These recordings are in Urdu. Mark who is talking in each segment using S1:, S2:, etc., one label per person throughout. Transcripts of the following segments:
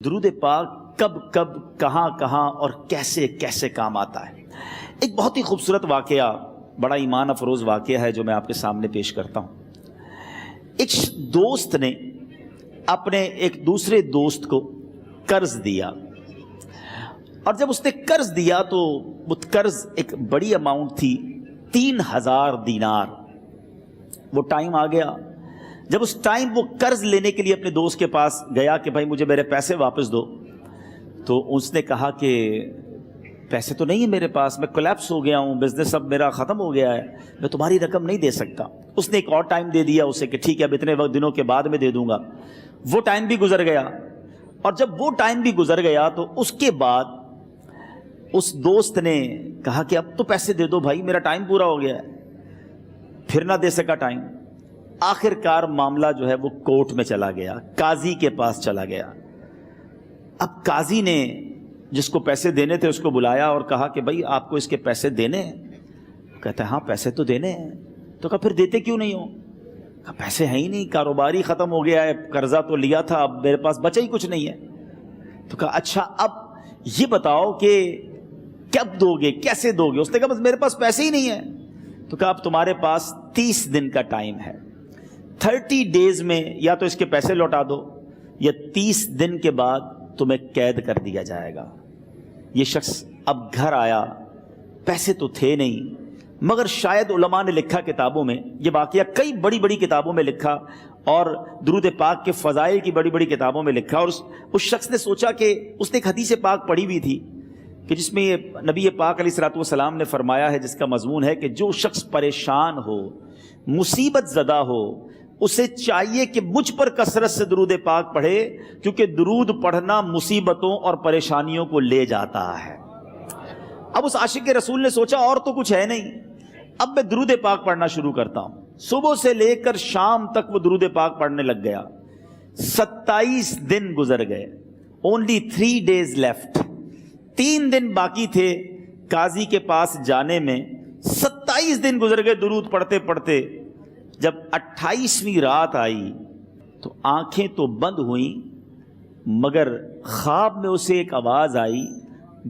S1: درود پاک کب کب کہاں کہاں اور کیسے کیسے کام آتا ہے۔ ایک بہت ہی خوبصورت واقعہ، بڑا ایمان افروز واقعہ ہے جو میں آپ کے سامنے پیش کرتا ہوں۔ ایک دوست نے اپنے ایک دوسرے دوست کو قرض دیا، اور جب اس نے قرض دیا تو وہ قرض ایک بڑی اماؤنٹ تھی، 3000 دینار۔ وہ ٹائم آ گیا جب اس ٹائم وہ قرض لینے کے لیے اپنے دوست کے پاس گیا کہ بھائی مجھے میرے پیسے واپس دو، تو اس نے کہا کہ پیسے تو نہیں ہے میرے پاس، میں کولیپس ہو گیا ہوں، بزنس اب میرا ختم ہو گیا ہے، میں تمہاری رقم نہیں دے سکتا۔ اس نے ایک اور ٹائم دے دیا اسے کہ ٹھیک ہے اب اتنے وقت دنوں کے بعد میں دے دوں گا۔ وہ ٹائم بھی گزر گیا، اور جب وہ ٹائم بھی گزر گیا تو اس کے بعد اس دوست نے کہا کہ اب تو پیسے دے دو بھائی، میرا ٹائم پورا ہو گیا ہے۔ پھر نہ دے سکا ٹائم۔ آخر کار معاملہ جو ہے وہ کورٹ میں چلا گیا، قاضی کے پاس چلا گیا۔ اب قاضی نے جس کو پیسے دینے تھے اس کو بلایا اور کہا کہ بھائی آپ کو اس کے پیسے دینے ہیں؟ کہتا ہے ہاں پیسے تو دینے ہیں۔ تو کہا پھر دیتے کیوں نہیں ہو؟ کہا پیسے ہیں ہی نہیں، کاروبار ہی ختم ہو گیا ہے، قرضہ تو لیا تھا، اب میرے پاس بچا ہی کچھ نہیں ہے۔ تو کہا اچھا اب یہ بتاؤ کہ کب دو گے، کیسے دو گے؟ اس نے کہا بس میرے پاس پیسے ہی نہیں ہیں۔ تو کہا اب تمہارے پاس 30 دن کا ٹائم ہے، 30 ڈیز میں یا تو اس کے پیسے لوٹا دو یا 30 دن کے بعد تمہیں قید کر دیا جائے گا۔ یہ شخص اب گھر آیا، پیسے تو تھے نہیں، مگر شاید علماء نے لکھا کتابوں میں، یہ واقعہ کئی بڑی بڑی کتابوں میں لکھا اور درود پاک کے فضائل کی بڑی بڑی کتابوں میں لکھا، اور اس شخص نے سوچا کہ اس نے ایک حدیث پاک پڑھی ہوئی تھی کہ جس میں نبی پاک علیہ الصلوۃ والسلام نے فرمایا ہے، جس کا مضمون ہے کہ جو شخص پریشان ہو، مصیبت زدہ ہو، اسے چاہیے کہ مجھ پر کثرت سے درود پاک پڑھے، کیونکہ درود پڑھنا مصیبتوں اور پریشانیوں کو لے جاتا ہے۔ اب اس عاشق رسول نے سوچا اور تو کچھ ہے نہیں، اب میں درود پاک پڑھنا شروع کرتا ہوں۔ صبح سے لے کر شام تک وہ درود پاک پڑھنے لگ گیا۔ 27 دن گزر گئے، only 3 days left، 3 دن باقی تھے قاضی کے پاس جانے میں۔ 27 دن گزر گئے درود پڑھتے پڑھتے۔ جب 28ویں رات آئی تو آنکھیں تو بند ہوئیں، مگر خواب میں اسے ایک آواز آئی،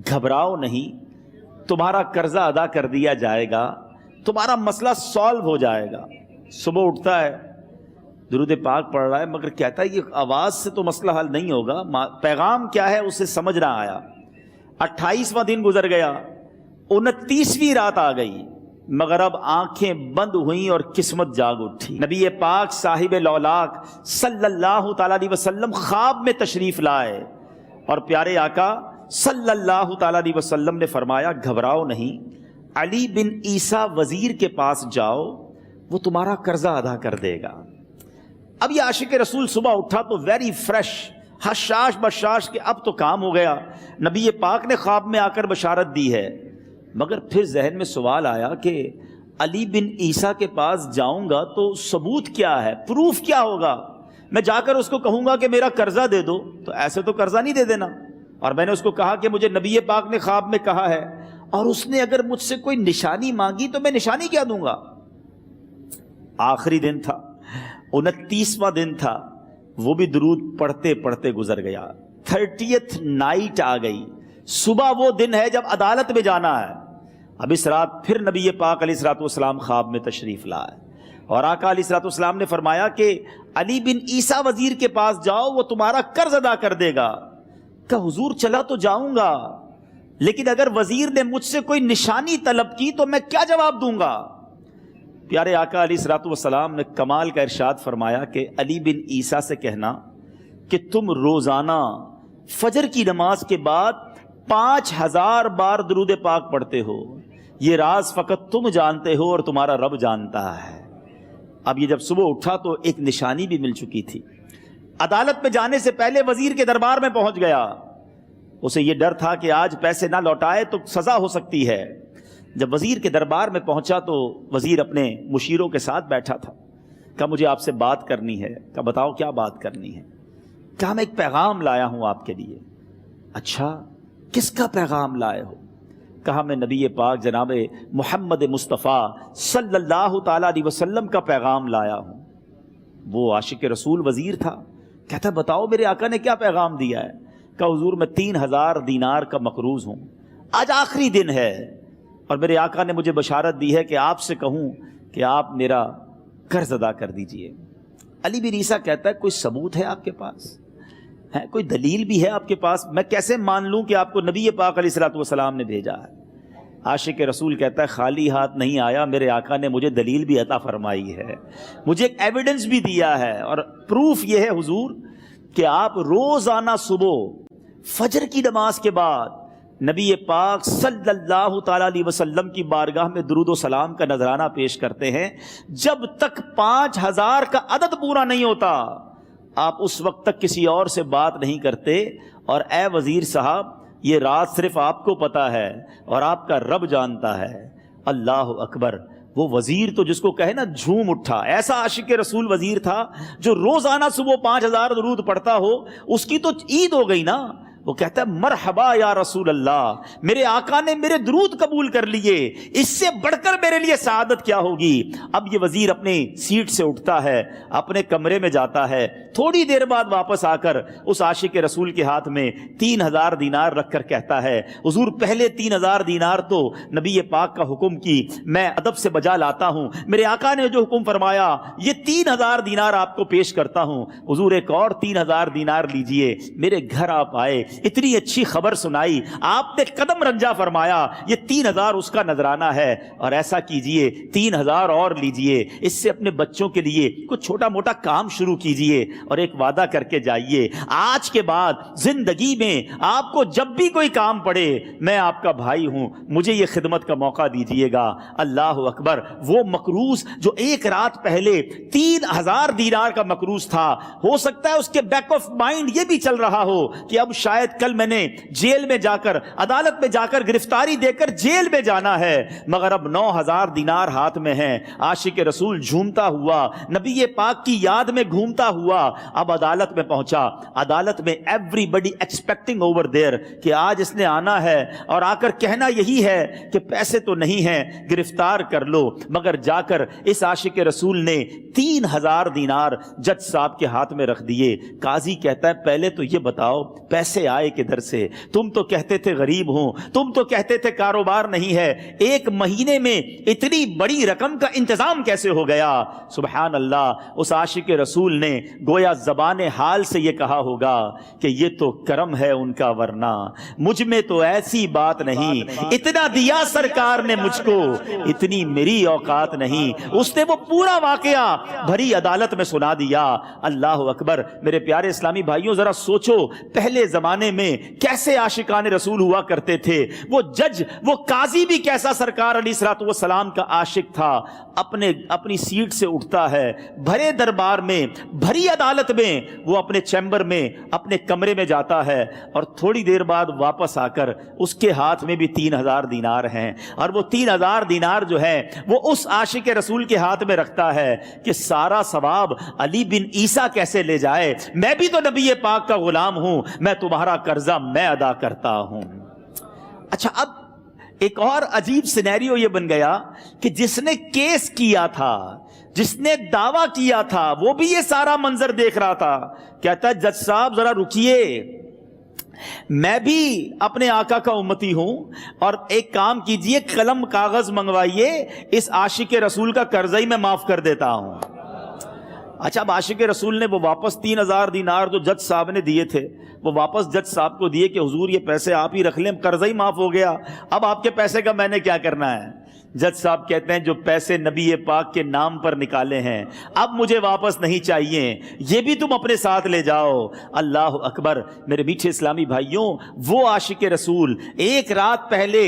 S1: گھبراؤ نہیں، تمہارا قرضہ ادا کر دیا جائے گا، تمہارا مسئلہ سالو ہو جائے گا۔ صبح اٹھتا ہے، درود پاک پڑھ رہا ہے، مگر کہتا ہے یہ آواز سے تو مسئلہ حل نہیں ہوگا، پیغام کیا ہے اسے سمجھ نہ آیا۔ 28واں دن گزر گیا، 29ویں رات آ گئی، مگر اب آنکھیں بند ہوئیں اور قسمت جاگ اٹھی۔ نبی پاک صاحب لولاک صلی اللہ تعالیٰ علیہ وسلم خواب میں تشریف لائے، اور پیارے آقا صلی اللہ تعالیٰ علیہ وسلم نے فرمایا گھبراؤ نہیں، علی بن عیسیٰ وزیر کے پاس جاؤ، وہ تمہارا قرضہ ادا کر دے گا۔ اب یہ عاشق رسول صبح اٹھا تو ویری فریش، حشاش بشاش کہ اب تو کام ہو گیا، نبی پاک نے خواب میں آ کر بشارت دی ہے۔ مگر پھر ذہن میں سوال آیا کہ علی بن عیسیٰ کے پاس جاؤں گا تو ثبوت کیا ہے، پروف کیا ہوگا؟ میں جا کر اس کو کہوں گا کہ میرا قرضہ دے دو تو ایسے تو قرضہ نہیں دے دینا، اور میں نے اس کو کہا کہ مجھے نبی پاک نے خواب میں کہا ہے، اور اس نے اگر مجھ سے کوئی نشانی مانگی تو میں نشانی کیا دوں گا؟ آخری دن تھا، 29واں دن تھا، وہ بھی درود پڑھتے پڑھتے گزر گیا۔ 30th نائٹ آ گئی، صبح وہ دن ہے جب عدالت میں جانا ہے۔ اب اس رات پھر نبی پاک علیہ الصلوۃ والسلام خواب میں تشریف لائے، اور آقا علیہ الصلوۃ والسلام نے فرمایا کہ علی بن عیسیٰ وزیر کے پاس جاؤ، وہ تمہارا قرض ادا کر دے گا۔ کہ حضور چلا تو جاؤں گا، لیکن اگر وزیر نے مجھ سے کوئی نشانی طلب کی تو میں کیا جواب دوں گا؟ پیارے آقا علیہ الصلوۃ والسلام نے کمال کا ارشاد فرمایا کہ علی بن عیسیٰ سے کہنا کہ تم روزانہ فجر کی نماز کے بعد 5000 بار درود پاک پڑھتے ہو، یہ راز فقط تم جانتے ہو اور تمہارا رب جانتا ہے۔ اب یہ جب صبح اٹھا تو ایک نشانی بھی مل چکی تھی۔ عدالت میں جانے سے پہلے وزیر کے دربار میں پہنچ گیا، اسے یہ ڈر تھا کہ آج پیسے نہ لوٹائے تو سزا ہو سکتی ہے۔ جب وزیر کے دربار میں پہنچا تو وزیر اپنے مشیروں کے ساتھ بیٹھا تھا۔ کہا مجھے آپ سے بات کرنی ہے۔ کہا بتاؤ کیا بات کرنی ہے؟ کہا میں ایک پیغام لایا ہوں آپ کے لیے۔ اچھا کس کا پیغام لائے ہو؟ کہا میں نبی پاک جناب محمد مصطفیٰ صلی اللہ تعالیٰ علیہ وسلم کا پیغام لایا ہوں۔ وہ عاشق رسول وزیر تھا، کہتا بتاؤ میرے آقا نے کیا پیغام دیا ہے؟ کہ حضور میں 3000 دینار کا مقروض ہوں، آج آخری دن ہے اور میرے آقا نے مجھے بشارت دی ہے کہ آپ سے کہوں کہ آپ میرا قرض ادا کر دیجئے۔ علی بن عیسیٰ کہتا ہے کوئی ثبوت ہے آپ کے پاس؟ ہے کوئی دلیل بھی ہے آپ کے پاس؟ میں کیسے مان لوں کہ آپ کو نبی پاک علیہ الصلوۃ والسلام نے بھیجا ہے؟ عاشق رسول کہتا ہے خالی ہاتھ نہیں آیا، میرے آقا نے مجھے دلیل بھی عطا فرمائی ہے، مجھے ایک ایویڈنس بھی دیا ہے، اور پروف یہ ہے حضور کہ آپ روزانہ صبح فجر کی نماز کے بعد نبی پاک صلی اللہ تعالی علیہ وسلم کی بارگاہ میں درود و سلام کا نذرانہ پیش کرتے ہیں۔ جب تک 5000 کا عدد پورا نہیں ہوتا آپ اس وقت تک کسی اور سے بات نہیں کرتے، اور اے وزیر صاحب یہ راز صرف آپ کو پتا ہے اور آپ کا رب جانتا ہے۔ اللہ اکبر! وہ وزیر تو جس کو کہے نا جھوم اٹھا، ایسا عاشق رسول وزیر تھا جو روزانہ صبح 5000 درود پڑھتا ہو، اس کی تو عید ہو گئی نا۔ وہ کہتا ہے مرحبا یا رسول اللہ، میرے آقا نے میرے درود قبول کر لیے، اس سے بڑھ کر میرے لیے سعادت کیا ہوگی؟ اب یہ وزیر اپنے سیٹ سے اٹھتا ہے، اپنے کمرے میں جاتا ہے، تھوڑی دیر بعد واپس آ کر اس عاشق رسول کے ہاتھ میں 3000 دینار رکھ کر کہتا ہے حضور پہلے 3000 دینار تو نبی پاک کا حکم کی میں ادب سے بجا لاتا ہوں، میرے آقا نے جو حکم فرمایا یہ 3000 دینار آپ کو پیش کرتا ہوں، حضور ایک اور 3000 دینار لیجئے۔ میرے گھر آپ آئے، اتنی اچھی خبر سنائی، آپ نے قدم رنجا فرمایا، یہ 3000 اس کا نذرانہ ہے، اور ایسا کیجئے 3000 اور لیجئے، اس سے اپنے بچوں کے لیے کچھ چھوٹا موٹا کام شروع کیجئے، اور ایک وعدہ کر کے جائیے آج کے بعد زندگی میں آپ کو جب بھی کوئی کام پڑے میں آپ کا بھائی ہوں، مجھے یہ خدمت کا موقع دیجئے گا۔ اللہ اکبر! وہ مقروض جو ایک رات پہلے 3000 دینار کا مقروض تھا، ہو سکتا ہے اس کے بیک آف مائنڈ یہ بھی چل رہا ہو کہ اب شاید کل میں نے جیل میں جا کر عدالت میں جا کر گرفتاری دے کر جیل میں جانا ہے، مگر اب 9000 دینار ہاتھ میں ہیں۔ عاشق رسول جھومتا ہوا نبی پاک کی یاد میں گھومتا ہوا اب عدالت میں پہنچا۔ عدالت میں everybody expecting over there کہ آج اس نے آنا ہے اور آ کر کہنا یہی ہے کہ پیسے تو نہیں ہیں، گرفتار کر لو، مگر جا کر اس عاشق رسول نے 3000 دینار جج صاحب کے ہاتھ میں رکھ دیے۔ قاضی کہتا ہے پہلے تو یہ بتاؤ پیسے آئے کدھر سے؟ تم تو کہتے تھے غریب ہوں، تم تو کہتے تھے کاروبار نہیں ہے، ایک مہینے میں اتنی بڑی رقم کا انتظام کیسے ہو گیا؟ سبحان اللہ! اس عاشق رسول نے گویا زبان حال سے یہ کہا ہوگا کہ یہ تو کرم ہے ان کا، ورنہ مجھ میں تو ایسی بات نہیں، اتنا دیا سرکار نے مجھ کو، اتنی میری اوقات نہیں۔ اس نے وہ پورا واقعہ بھری عدالت میں سنا دیا۔ اللہ اکبر! میرے پیارے اسلامی بھائیوں ذرا سوچو پہلے زمانے میں کیسے عاشقان رسول ہوا کرتے تھے، وہ جج وہ قاضی بھی کیسا سرکار علیہ الصلوۃ والسلام کا عاشق تھا۔ اپنی سیٹ سے اٹھتا ہے، بھرے دربار میں بھری عدالت میں وہ اپنے چیمبر میں اپنے کمرے میں جاتا ہے، اور تھوڑی دیر بعد واپس آ کر اس کے ہاتھ میں بھی 3000 دینار ہیں، اور وہ 3000 دینار جو ہے وہ اس عاشق رسول کے ہاتھ میں رکھتا ہے کہ سارا ثواب علی بن عیسیٰ کیسے لے جائے، میں بھی تو نبی پاک کا غلام ہوں، میں تمہارا قرضہ میں ادا کرتا ہوں۔ اچھا، اب ایک اور عجیب سینیریو یہ بن گیا کہ جس نے کیس کیا تھا، جس نے دعویٰ کیا تھا، وہ بھی یہ سارا منظر دیکھ رہا تھا۔ کہتا ہے جج صاحب ذرا رکیے، میں بھی اپنے آقا کا امتی ہوں، اور ایک کام کیجئے قلم کاغذ منگوائیے، اس عاشق رسول کا قرضہ ہی میں معاف کر دیتا ہوں۔ اچھا، اب عاشق رسول نے وہ واپس 3000 دینار جو جج صاحب نے دیے تھے وہ واپس جج صاحب کو دیے کہ حضور یہ پیسے آپ ہی رکھ لیں، قرضہ ہی معاف ہو گیا، اب آپ کے پیسے کا میں نے کیا کرنا ہے؟ جج صاحب کہتے ہیں جو پیسے نبی پاک کے نام پر نکالے ہیں اب مجھے واپس نہیں چاہیے، یہ بھی تم اپنے ساتھ لے جاؤ۔ اللہ اکبر! میرے میٹھے اسلامی بھائیوں، وہ عاشق رسول ایک رات پہلے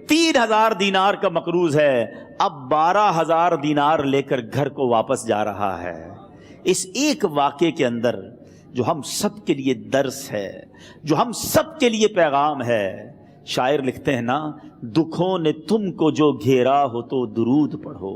S1: 3000 دینار کا مقروض ہے، اب 12000 دینار لے کر گھر کو واپس جا رہا ہے۔ اس ایک واقعے کے اندر جو ہم سب کے لیے درس ہے، جو ہم سب کے لیے پیغام ہے، شاعر لکھتے ہیں نا، دکھوں نے تم کو جو گھیرا ہو تو درود پڑھو،